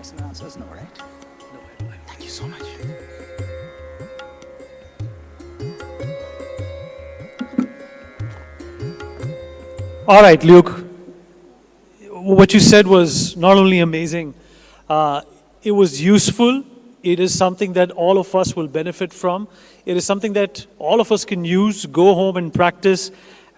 yes and answer is no, right? No, Thank you so much. All right, Luke. What you said was not only amazing, it was useful. It is something that all of us will benefit from. It is something that all of us can use, go home and practice,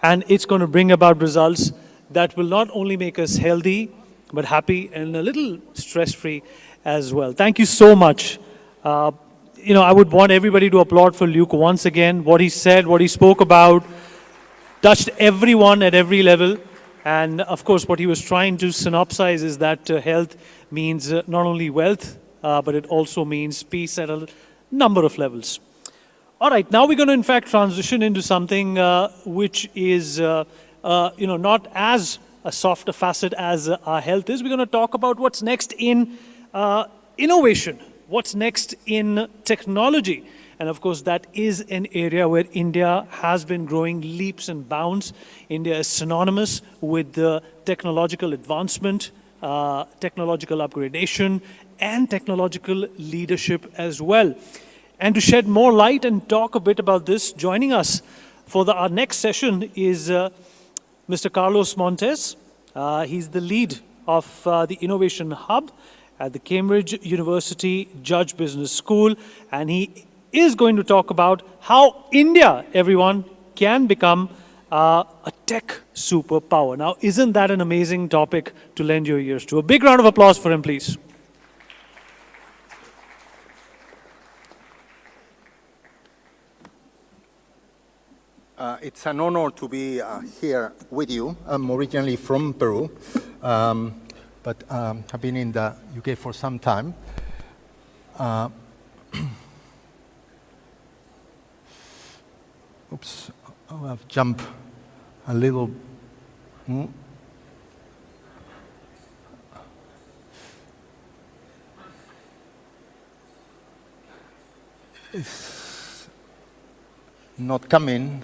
and it's going to bring about results that will not only make us healthy, but happy and a little stress-free as well. Thank you so much. I would want everybody to applaud for Luke once again. What he said, what he spoke about, touched everyone at every level. And of course, what he was trying to synopsize is that health means not only wealth, but it also means peace at a number of levels. All right, now we're going to in fact transition into something which is not as a softer facet as our health is. We're going to talk about what's next in innovation, what's next in technology. And of course, that is an area where India has been growing leaps and bounds. India is synonymous with the technological advancement, technological upgradation, and technological leadership as well. And to shed more light and talk a bit about this, joining us for our next session is Mr. Carlos Montes. He's the lead of the Innovation Hub at the Cambridge University Judge Business School, and he is going to talk about how India, everyone, can become a tech superpower. Now, isn't that an amazing topic to lend your ears to? A big round of applause for him, please. It's an honor to be here with you. I'm originally from Peru, but have been in the UK for some time. Oops, I've jumped a little. It's not coming.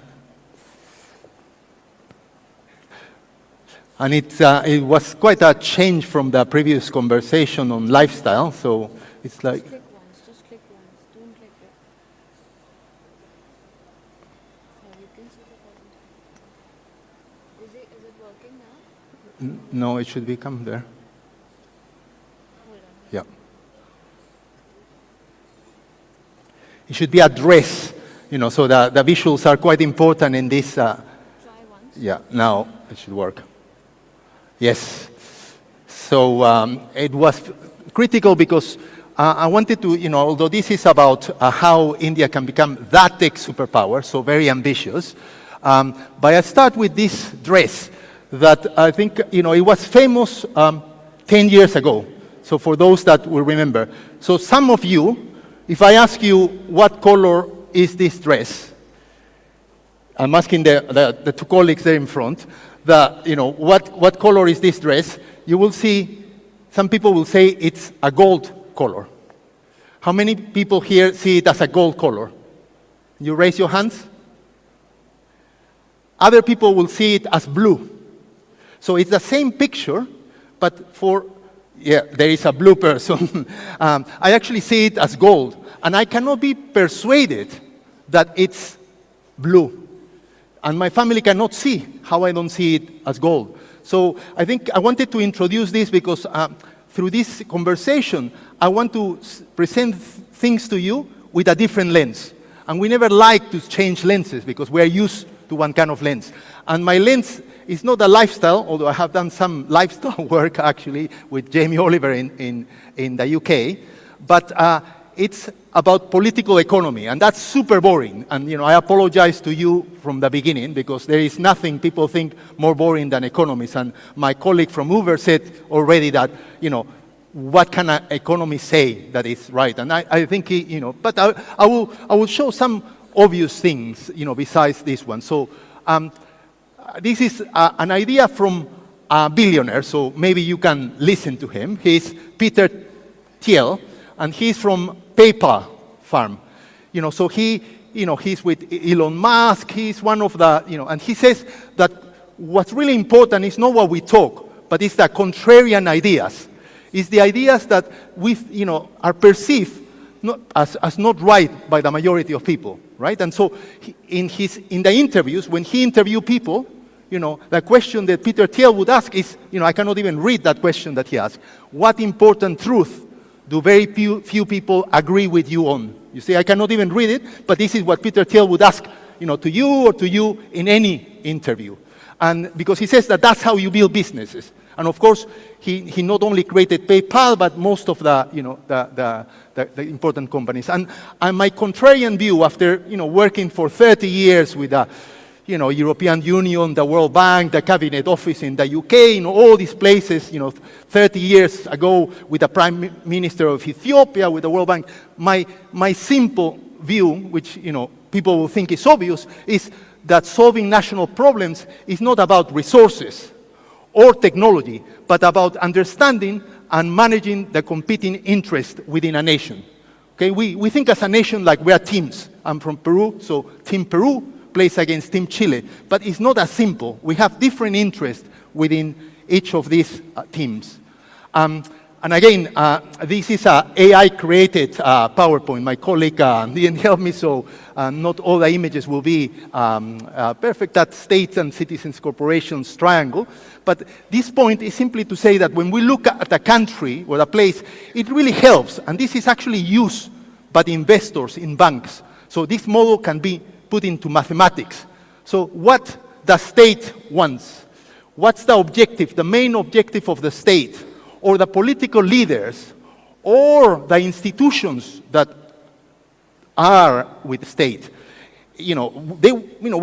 And it was quite a change from the previous conversation on lifestyle, so it's like... Just click once, don't click it. So you can see the presentation. Is it working now? No, it should become there. Hold on. Yeah. It should be addressed, so the visuals are quite important in this. Try once. Yeah, now it should work. Yes. So it was critical because I wanted to, although this is about how India can become that tech superpower, so very ambitious, but I start with this dress that I think, it was famous 10 years ago. So for those that will remember. So some of you, if I ask you what color is this dress, I'm asking the two colleagues there in front, what color is this dress? You will see, some people will say it's a gold color. How many people here see it as a gold color? You raise your hands. Other people will see it as blue. So it's the same picture, but there is a blue person. I actually see it as gold, and I cannot be persuaded that it's blue. And my family cannot see how I don't see it as gold. So I think I wanted to introduce this because through this conversation, I want to present things to you with a different lens. And we never like to change lenses because we are used to one kind of lens. And my lens is not a lifestyle, although I have done some lifestyle work actually with Jamie Oliver in the UK, but it's about political economy, and that's super boring. And I apologize to you from the beginning because there is nothing people think more boring than economists. And my colleague from Uber said already that what can an economist say that is right? And I think but I will show some obvious things besides this one. So this is an idea from a billionaire. So maybe you can listen to him. He's Peter Thiel, and he's from PayPal farm. So he's with Elon Musk. He's one of the, and he says that what's really important is not what we talk, but it's the contrarian ideas. It's the ideas that are perceived not, as not right by the majority of people, right? And so in the interviews, when he interviewed people, the question that Peter Thiel would ask is, I cannot even read that question that he asked. What important truth do very few people agree with you on? You see, I cannot even read it, but this is what Peter Thiel would ask, to you or to you in any interview. And because he says that that's how you build businesses. And of course, he not only created PayPal, but most of the important companies. And my contrarian view, after working for 30 years with the European Union, the World Bank, the Cabinet Office in the UK, all these places, 30 years ago with the Prime Minister of Ethiopia, with the World Bank, my simple view, which people will think is obvious, is that solving national problems is not about resources or technology, but about understanding and managing the competing interests within a nation. Okay, we think as a nation like we are teams. I'm from Peru, so Team Peru plays against Team Chile. But it's not as simple. We have different interests within each of these teams. And again, this is an AI-created PowerPoint. My colleague didn't help me, so not all the images will be perfect. That states and citizens corporations triangle. But this point is simply to say that when we look at a country or a place, it really helps. And this is actually used by the investors in banks. So this model can be put into mathematics. So what the state wants? What's the objective, the main objective of the state? Or the political leaders, or the institutions that are with the state, we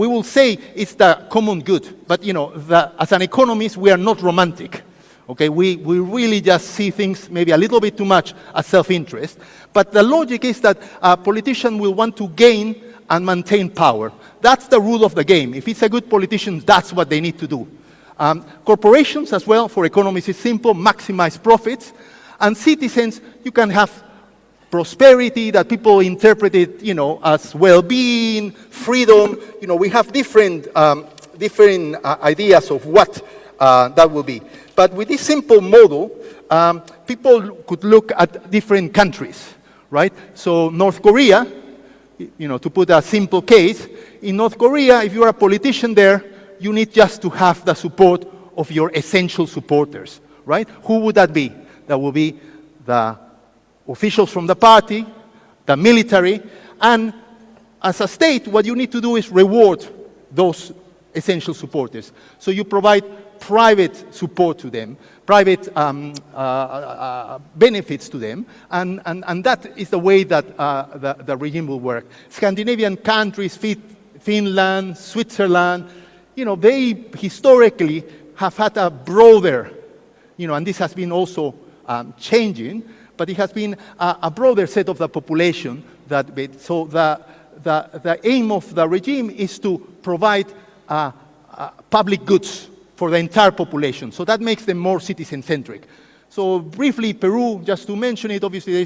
will say it's the common good. But as an economist, we are not romantic. Okay, we really just see things maybe a little bit too much as self-interest. But the logic is that a politician will want to gain and maintain power. That's the rule of the game. If it's a good politician, that's what they need to do. Corporations as well, for economists, is simple, maximize profits. And citizens, you can have prosperity that people interpret it, as well-being, freedom. We have different ideas of what that will be. But with this simple model, people could look at different countries, right? So North Korea, to put a simple case, in North Korea, if you are a politician there, you need just to have the support of your essential supporters, right? Who would that be? That would be the officials from the party, the military, and as a state, what you need to do is reward those essential supporters. So you provide private support to them, private benefits to them, and that is the way that the regime will work. Scandinavian countries, Finland, Switzerland, they historically have had a broader, and this has been also changing, but it has been a broader set of the population so the aim of the regime is to provide public goods for the entire population. So that makes them more citizen-centric. So briefly, Peru, just to mention it, obviously,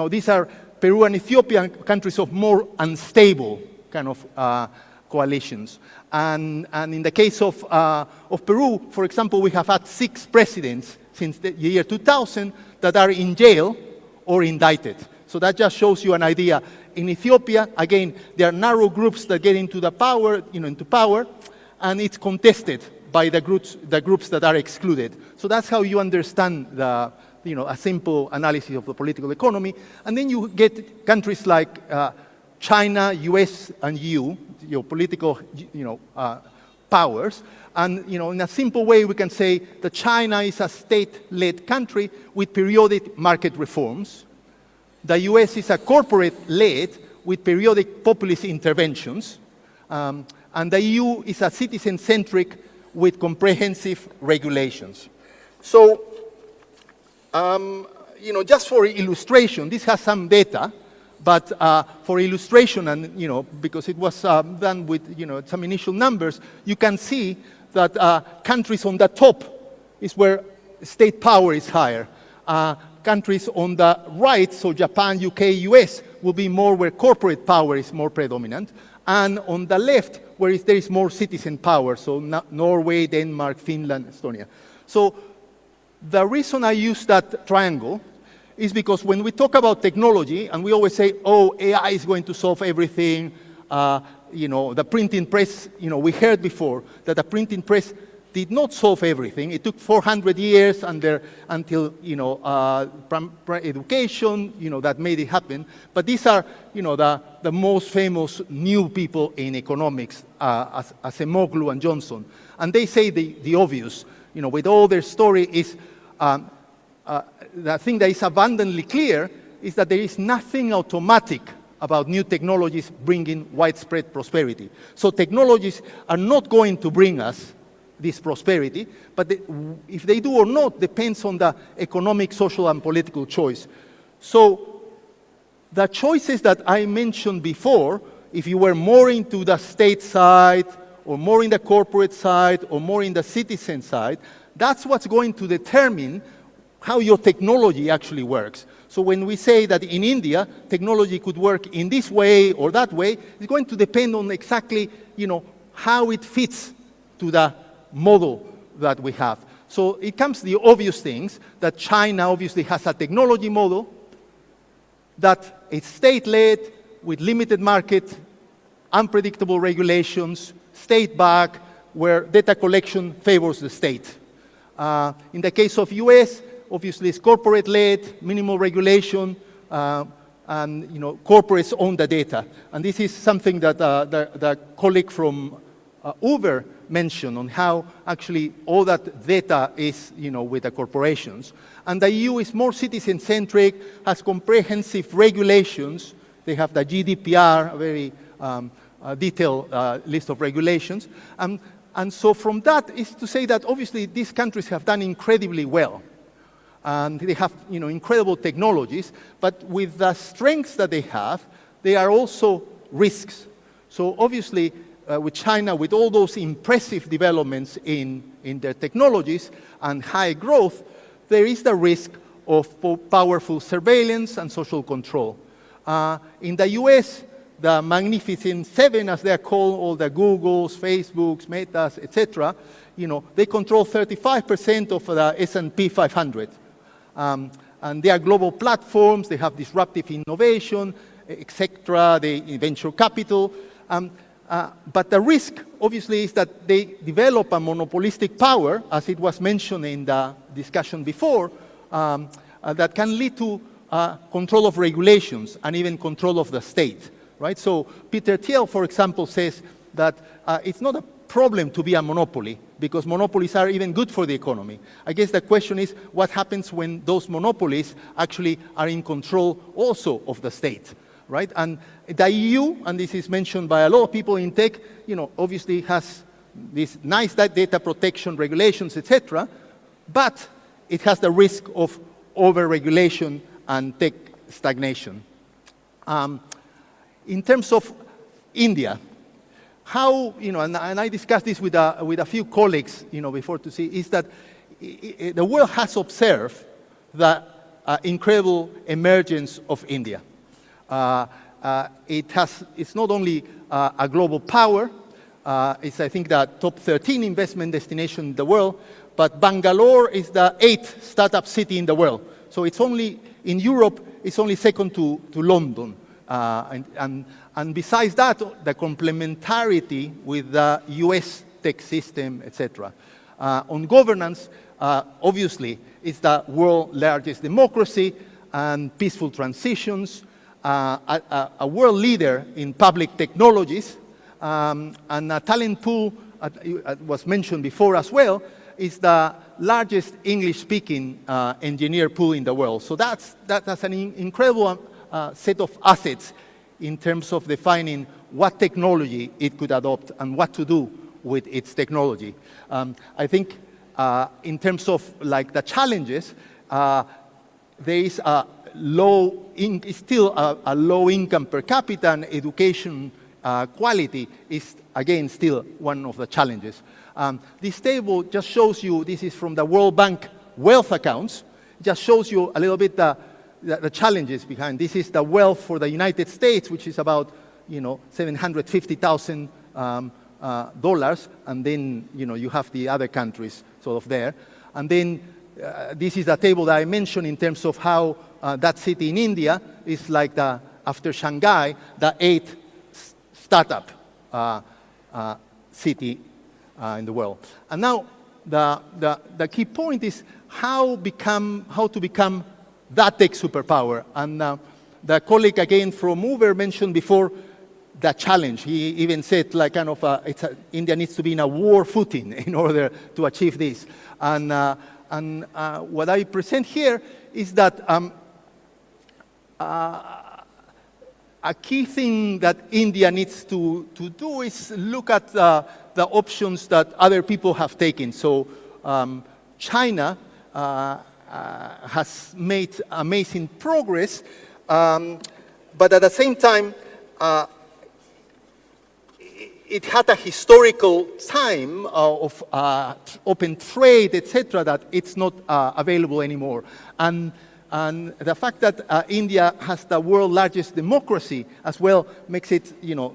these are Peru and Ethiopia, countries of more unstable kind of coalitions. And in the case of Peru, for example, we have had 6 presidents since the year 2000 that are in jail or indicted. So that just shows you an idea. In Ethiopia, again, there are narrow groups that get into the power, into power, and it's contested by the groups that are excluded. So that's how you understand a simple analysis of the political economy. And then you get countries like China, US, and EU, your political, powers. And, in a simple way, we can say that China is a state-led country with periodic market reforms. The US is a corporate-led with periodic populist interventions. And the EU is a citizen-centric with comprehensive regulations. So, just for illustration, this has some data. But for illustration, and because it was done with some initial numbers, you can see that countries on the top is where state power is higher. Countries on the right, so Japan, UK, US, will be more where corporate power is more predominant. And on the left, where there is more citizen power, so Norway, Denmark, Finland, Estonia. So The reason I use that triangle is because when we talk about technology, and we always say, oh, AI is going to solve everything, the printing press, we heard before that the printing press did not solve everything. It took 400 years until education, that made it happen. But these are, the most famous new people in economics, as Emoglu and Johnson. And they say the obvious, with all their story is, the thing that is abundantly clear is that there is nothing automatic about new technologies bringing widespread prosperity. So technologies are not going to bring us this prosperity, but if they do or not depends on the economic, social, and political choice. So the choices that I mentioned before, if you were more into the state side, or more in the corporate side, or more in the citizen side, that's what's going to determine how your technology actually works. So when we say that in India, technology could work in this way or that way, it's going to depend on exactly, how it fits to the model that we have. So it comes to the obvious things, that China obviously has a technology model that is state-led, with limited market, unpredictable regulations, state-backed, where data collection favors the state. In the case of US, obviously it's corporate-led, minimal regulation, and corporates own the data. And this is something that the colleague from Uber mentioned on how actually all that data is with the corporations. And the EU is more citizen-centric, has comprehensive regulations. They have the GDPR, a very detailed list of regulations. And so from that is to say that obviously these countries have done incredibly well. And they have incredible technologies, but with the strengths that they have, they are also risks. So obviously, with China, with all those impressive developments in their technologies and high growth, there is the risk of powerful surveillance and social control. In the US, the Magnificent Seven, as they are called, all the Googles, Facebooks, Metas, etc., they control 35% of the S&P 500. And they are global platforms, they have disruptive innovation, etc., they venture capital. But the risk, obviously, is that they develop a monopolistic power, as it was mentioned in the discussion before, that can lead to control of regulations and even control of the state, right? So Peter Thiel, for example, says that it's not a problem to be a monopoly, because monopolies are even good for the economy. I guess the question is, what happens when those monopolies actually are in control also of the state? Right? And the EU, and this is mentioned by a lot of people in tech, obviously has these nice data protection regulations, etc., but it has the risk of over-regulation and tech stagnation. In terms of India, how, and I discussed this with a few colleagues, before to see, is that the world has observed the incredible emergence of India. It's not only a global power, it's, I think, the top 13 investment destination in the world, but Bangalore is the 8th startup city in the world. So it's only, in Europe, it's only second to London. And besides that, the complementarity with the US tech system, etc. On governance, obviously, it's the world's largest democracy and peaceful transitions, a world leader in public technologies, and a talent pool, was mentioned before as well, is the largest English-speaking engineer pool in the world. So that's an incredible set of assets in terms of defining what technology it could adopt and what to do with its technology. I think in terms of like the challenges, there is still a low income per capita, and education quality is, again, still one of the challenges. This table just shows you, this is from the World Bank wealth accounts, just shows you a little bit the challenges behind. This is the wealth for the United States, which is about, $750,000, and then, you have the other countries sort of there. And then this is a table that I mentioned in terms of how that city in India is like after Shanghai, the 8th startup city in the world. And now the key point is how to become that tech superpower. And the colleague again from Uber mentioned before the challenge. He even said like kind of India needs to be in a war footing in order to achieve this. And what I present here is that a key thing that India needs to do is look at the options that other people have taken. So China has made amazing progress, but at the same time, it had a historical time of open trade, etc., that it's not available anymore. And the fact that India has the world's largest democracy as well makes it,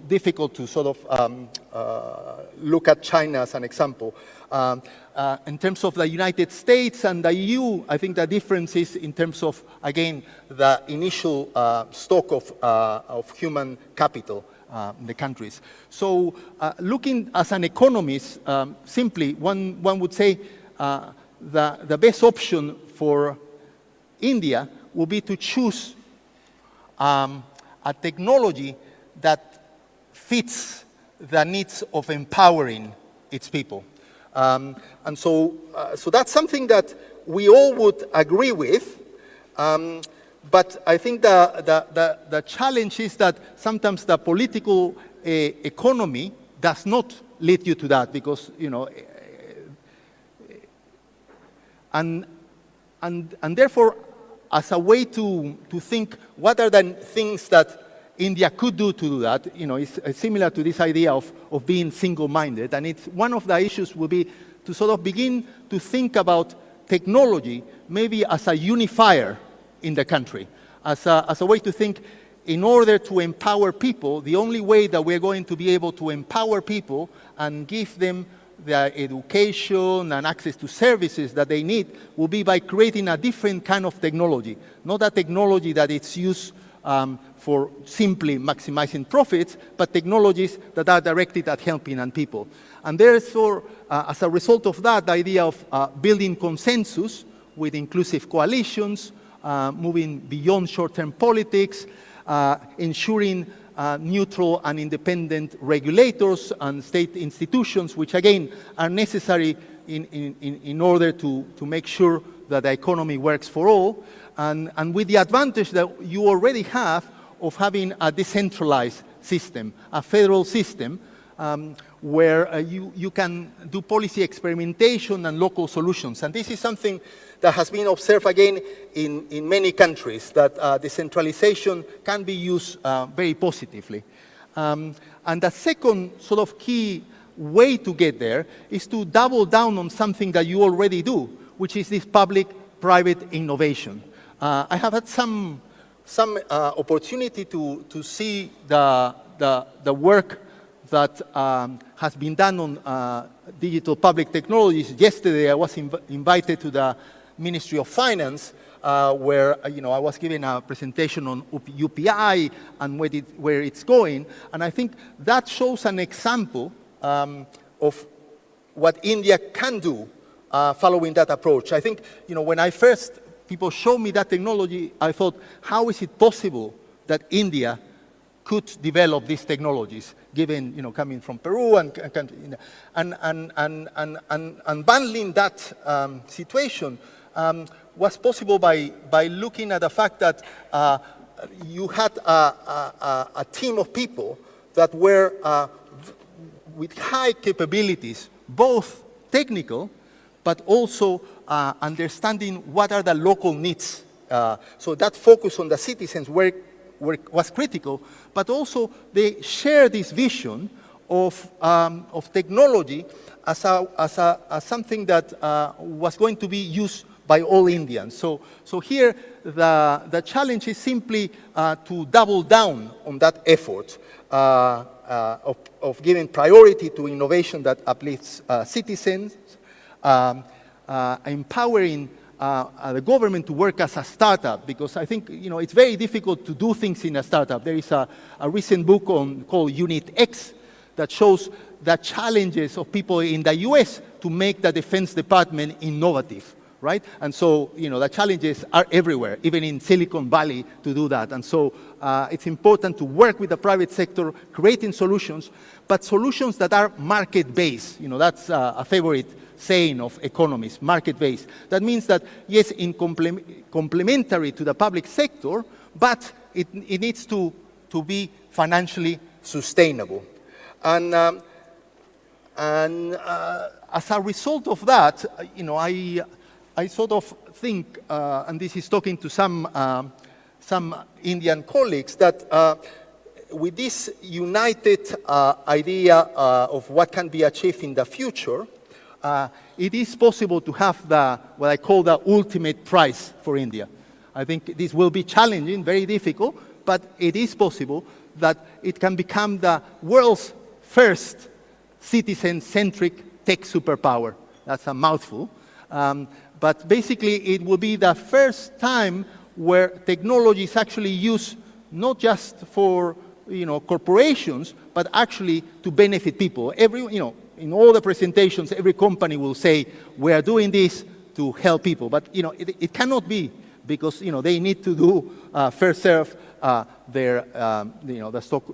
difficult to sort of look at China as an example. In terms of the United States and the EU, I think the difference is in terms of, again, the initial stock of human capital in the countries. So looking as an economist, simply, one would say the best option for India will be to choose a technology that fits the needs of empowering its people. And so that's something that we all would agree with. But I think the challenge is that sometimes the political economy does not lead you to that because, and therefore, as a way to think what are the things that India could do to do that, it's similar to this idea of being single-minded. And it's one of the issues will be to sort of begin to think about technology maybe as a unifier in the country, as a way to think in order to empower people, the only way that we're going to be able to empower people and give them the education and access to services that they need will be by creating a different kind of technology, not a technology that it's used for simply maximizing profits, but technologies that are directed at helping and people. And therefore, as a result of that, the idea of building consensus with inclusive coalitions, moving beyond short-term politics, ensuring neutral and independent regulators and state institutions, which again are necessary in order to make sure that the economy works for all, and with the advantage that you already have of having a decentralized system, a federal system, where you can do policy experimentation and local solutions. And this is something that has been observed again in many countries, that decentralization can be used very positively. And the second sort of key way to get there is to double down on something that you already do, which is this public-private innovation. I have had some opportunity to see the work that has been done on digital public technologies. Yesterday, I was invited to the Ministry of Finance, where I was giving a presentation on UPI and where it's going, and I think that shows an example of what India can do following that approach. I think when people showed me that technology, I thought, how is it possible that India could develop these technologies, given coming from Peru and bundling that situation was possible by looking at the fact that you had a team of people that were with high capabilities, both technical, but also understanding what are the local needs. So that focus on the citizens was critical, but also they share this vision of technology as something that was going to be used by all Indians. So here the challenge is simply to double down on that effort of giving priority to innovation that uplifts citizens, empowering the government to work as a startup, because I think it's very difficult to do things in a startup. There is a recent book called NewsX that shows the challenges of people in the US to make the Defense Department innovative, right? And so, the challenges are everywhere, even in Silicon Valley, to do that. And so it's important to work with the private sector, creating solutions, but solutions that are market-based. That's a favorite saying of economists, market-based. That means that, yes, complementary to the public sector, but it needs to be financially sustainable. And as a result of that, I sort of think, and this is talking to some Indian colleagues, that with this united idea of what can be achieved in the future, it is possible to have what I call the ultimate prize for India. I think this will be challenging, very difficult, but it is possible that it can become the world's first citizen-centric tech superpower. That's a mouthful. But basically, it will be the first time where technology is actually used not just for corporations, but actually to benefit people. In all the presentations, every company will say, we are doing this to help people. But it cannot be, because they need to do first serve their the stock,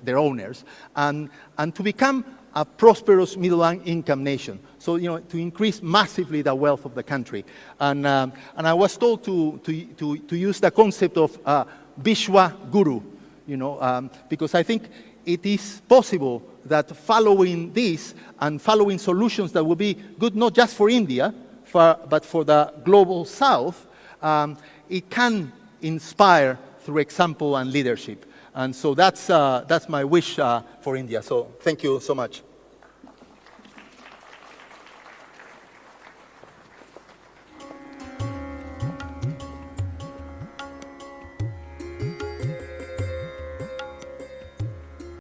their owners, and to become a prosperous middle-income nation. So to increase massively the wealth of the country. And I was told to use the concept of Vishwa Guru, because I think it is possible that following this and following solutions that will be good not just for India, but for the global South, it can inspire through example and leadership. And so that's my wish for India. So thank you so much.